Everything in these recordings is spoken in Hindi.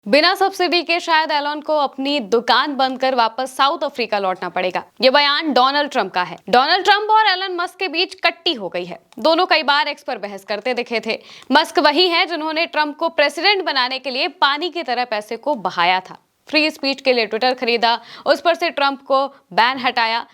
बिना सब्सिडी के शायद एलन को अपनी दुकान बंद कर वापस साउथ अफ्रीका लौटना पड़ेगा। ये बयान डोनाल्ड ट्रंप का है। डोनाल्ड ट्रंप और एलन मस्क के बीच कट्टी हो गई है। दोनों कई बार एक्स पर बहस करते दिखे थे। मस्क वही है जिन्होंने ट्रंप को प्रेसिडेंट बनाने के लिए पानी की तरह पैसे को बहाया था। फ्री स्पीच के लिए ट्विटर खरीदा, उस पर से ट्रंप को बैन हटाया,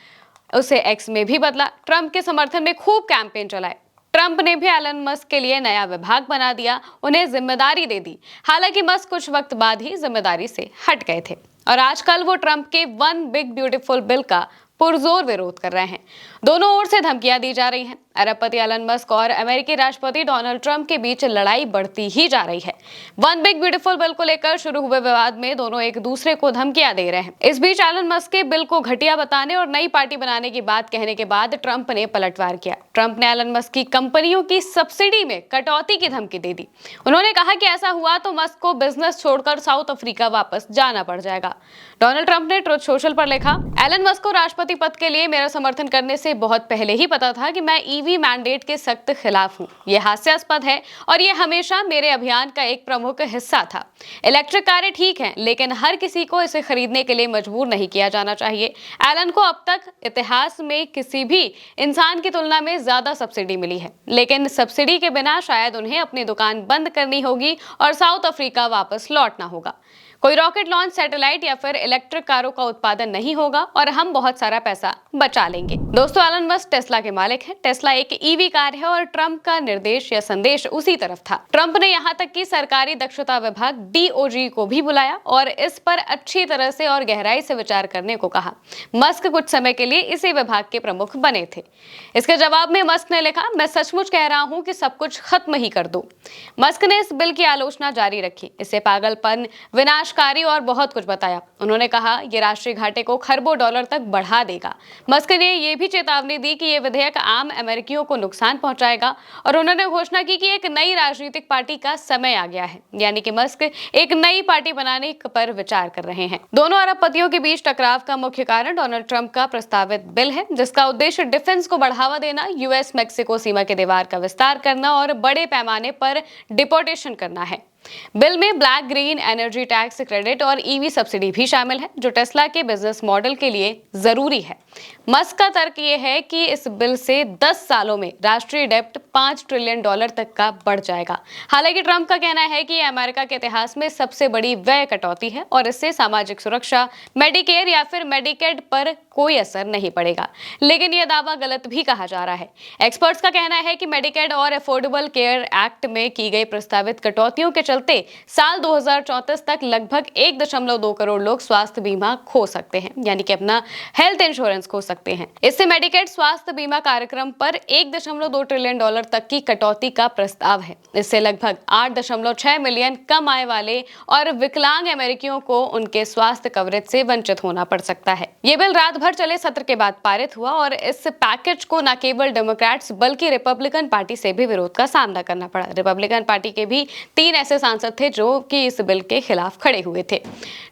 उसे एक्स में भी बदला, ट्रंप के समर्थन में खूब कैंपेन चलाए। ट्रंप ने भी एलन मस्क के लिए नया विभाग बना दिया, उन्हें जिम्मेदारी दे दी। हालांकि मस्क कुछ वक्त बाद ही जिम्मेदारी से हट गए थे और आजकल वो ट्रंप के वन बिग ब्यूटीफुल बिल का पुरजोर विरोध कर रहे हैं। दोनों ओर से धमकियां दी जा रही हैं। अरबपति एलन मस्क और अमेरिकी राष्ट्रपति डोनाल्ड ट्रंप के बीच लड़ाई बढ़ती ही जा रही है। वन बिग ब्यूटीफुल बिल को लेकर शुरू हुए विवाद में दोनों एक दूसरे को धमकियां दे रहे हैं। इस बीच एलन मस्क के बिल को घटिया बताने और नई पार्टी बनाने की बात कहने के बाद ट्रंप ने पलटवार किया। ट्रंप ने एलन मस्क की कंपनियों की सब्सिडी में कटौती की धमकी दे दी। उन्होंने कहा कि ऐसा हुआ तो मस्क को बिजनेस छोड़कर साउथ अफ्रीका वापस जाना पड़ जाएगा। डोनाल्ड ट्रंप ने ट्रुथ सोशल पर लिखा, एलन मस्क को राष्ट्रपति पद के लिए मेरा समर्थन करने से बहुत पहले ही पता था कि मैं ईवी मैंडेट के सख्त खिलाफ हूं। यह हास्यास्पद है और यह हमेशा मेरे अभियान का एक प्रमुख हिस्सा था। इलेक्ट्रिक कारें ठीक हैं, लेकिन हर किसी को इसे खरीदने के लिए मजबूर नहीं किया जाना चाहिए। एलन को अब तक इतिहास में किसी भी इंसान की तुलना में ज्यादा सब्सिडी मिली है, लेकिन सब्सिडी के बिना शायद उन्हें अपनी दुकान बंद करनी होगी और साउथ अफ्रीका वापस लौटना होगा। कोई रॉकेट लॉन्च, सैटेलाइट या फिर इलेक्ट्रिक कारों का उत्पादन नहीं होगा और हम बहुत सारा पैसा बचा लेंगे। दोस्तों, एलन मस्क टेस्ला के मालिक हैं। टेस्ला एक ईवी कार है और ट्रंप का निर्देश या संदेश उसी तरफ था। ट्रंप ने यहां तक कि सरकारी दक्षता विभाग DOJ को भी बुलाया और इस पर अच्छी तरह से और गहराई से विचार करने को कहा। मस्क कुछ समय के लिए इसी विभाग के प्रमुख बने थे। इसके जवाब में मस्क ने लिखा, मैं सचमुच कह रहा हूं कि सब कुछ खत्म ही कर दो। मस्क ने इस बिल की आलोचना जारी रखी, इसे पागलपन, विनाशकारी और बहुत कुछ बताया। उन्होंने कहा यह राष्ट्रीय घाटे को खरबों डॉलर तक बढ़ा देगा। मस्क ने यह भी चेतावनी दी कि यह विधेयक आम अमेरिकियों को नुकसान पहुंचाएगा और उन्होंने घोषणा की कि एक नई राजनीतिक पार्टी का समय आ गया है, यानी कि मस्क एक नई पार्टी बनाने पर विचार कर रहे हैं। दोनों अरबपतियों के बीच टकराव का मुख्य कारण डोनाल्ड ट्रंप का प्रस्तावित बिल है, जिसका उद्देश्य डिफेंस को बढ़ावा देना, US मेक्सिको सीमा के दीवार का विस्तार करना और बड़े पैमाने पर डिपोर्टेशन करना है। बिल में black green energy tax credit और EV सब्सिडी भी शामिल है, जो टेस्ला के बिजनेस मॉडल के लिए जरूरी है। मस्क का तर्क यह है कि इस बिल से 10 सालों में राष्ट्रीय डेब्ट $5 ट्रिलियन तक का बढ़ जाएगा। हालांकि ट्रंप का कहना है कि यह अमेरिका के इतिहास में सबसे बड़ी व्यय कटौती है और इससे सामाजिक सुरक्षा, मेडिकेयर या फिर मेडिकेड पर कोई असर नहीं पड़ेगा। लेकिन यह दावा गलत भी कहा जा रहा है। एक्सपर्ट्स का कहना है कि मेडिकेड और अफोर्डेबल केयर एक्ट में की गई प्रस्तावित कटौतियों के चलते साल 2034 तक लगभग 1.2 करोड़ लोग स्वास्थ्य बीमा खो सकते हैं, यानी कि अपना हेल्थ इंश्योरेंस खो सकते हैं। इससे मेडिकेड स्वास्थ्य बीमा कार्यक्रम पर $1.2 ट्रिलियन तक की कटौती का प्रस्ताव है। इससे लगभग 8.6 मिलियन कम आय वाले और विकलांग अमेरिकियों को उनके स्वास्थ्य कवरेज से वंचित होना पड़ सकता है। ये बिल रात भर चले सत्र के बाद पारित हुआ और इस पैकेज को न केवल डेमोक्रेट्स बल्कि रिपब्लिकन पार्टी से भी विरोध का सामना करना पड़ा। रिपब्लिकन पार्टी के भी 3 ऐसे सांसद थे जो कि इस बिल के खिलाफ खड़े हुए थे।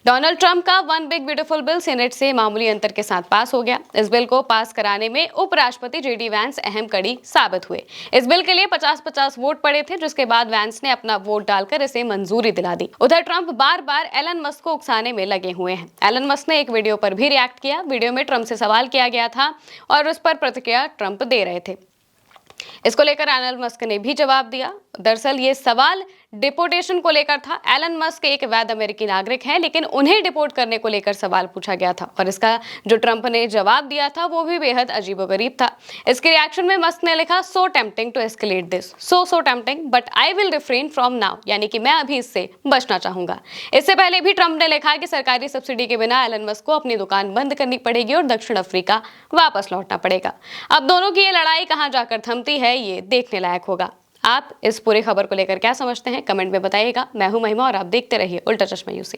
डोनाल्ड ट्रंप का one big beautiful bill senate से मामूली अंतर के साथ पास हो गया। इस बिल को पास कराने में उपराष्ट्रपति JD वैंस अहम कड़ी साबित हुए। इस बिल के लिए 50-50 वोट पड़े थे, जिसके बाद वैंस ने अपना वोट डालकर इसे मंजूरी दिला दी। उधर ट्रंप बार-बार एलन मस्क को उकसाने में लगे हुए हैं। एलन मस्क ने एक वीडियो पर भी रिएक्ट किया। वीडियो में ट्रंप से सवाल किया गया था और उस पर प्रतिक्रिया ट्रंप दे रहे थे। इसको लेकर एलन मस्क ने भी जवाब दिया। दरअसल ये सवाल डिपोर्टेशन को लेकर था। एलन मस्क एक वैध अमेरिकी नागरिक हैं, लेकिन उन्हें डिपोर्ट करने को लेकर सवाल पूछा गया था और इसका जो ट्रंप ने जवाब दिया था वो भी बेहद अजीबोगरीब था। इसके रिएक्शन में मस्क ने लिखा, so tempting to escalate this, so tempting but I will refrain from now, यानी कि मैं अभी इससे बचना चाहूंगा। इससे पहले भी ट्रंप ने लिखा कि सरकारी सब्सिडी के बिना एलन मस्क को अपनी दुकान बंद करनी पड़ेगी और दक्षिण अफ्रीका वापस लौटना पड़ेगा। अब दोनों की ये लड़ाई कहां जाकर थमती है, ये देखने लायक होगा। आप इस पूरी खबर को लेकर क्या समझते हैं, कमेंट में बताइएगा। मैं हूं महिमा और आप देखते रहिए उल्टा चश्मा यूसी।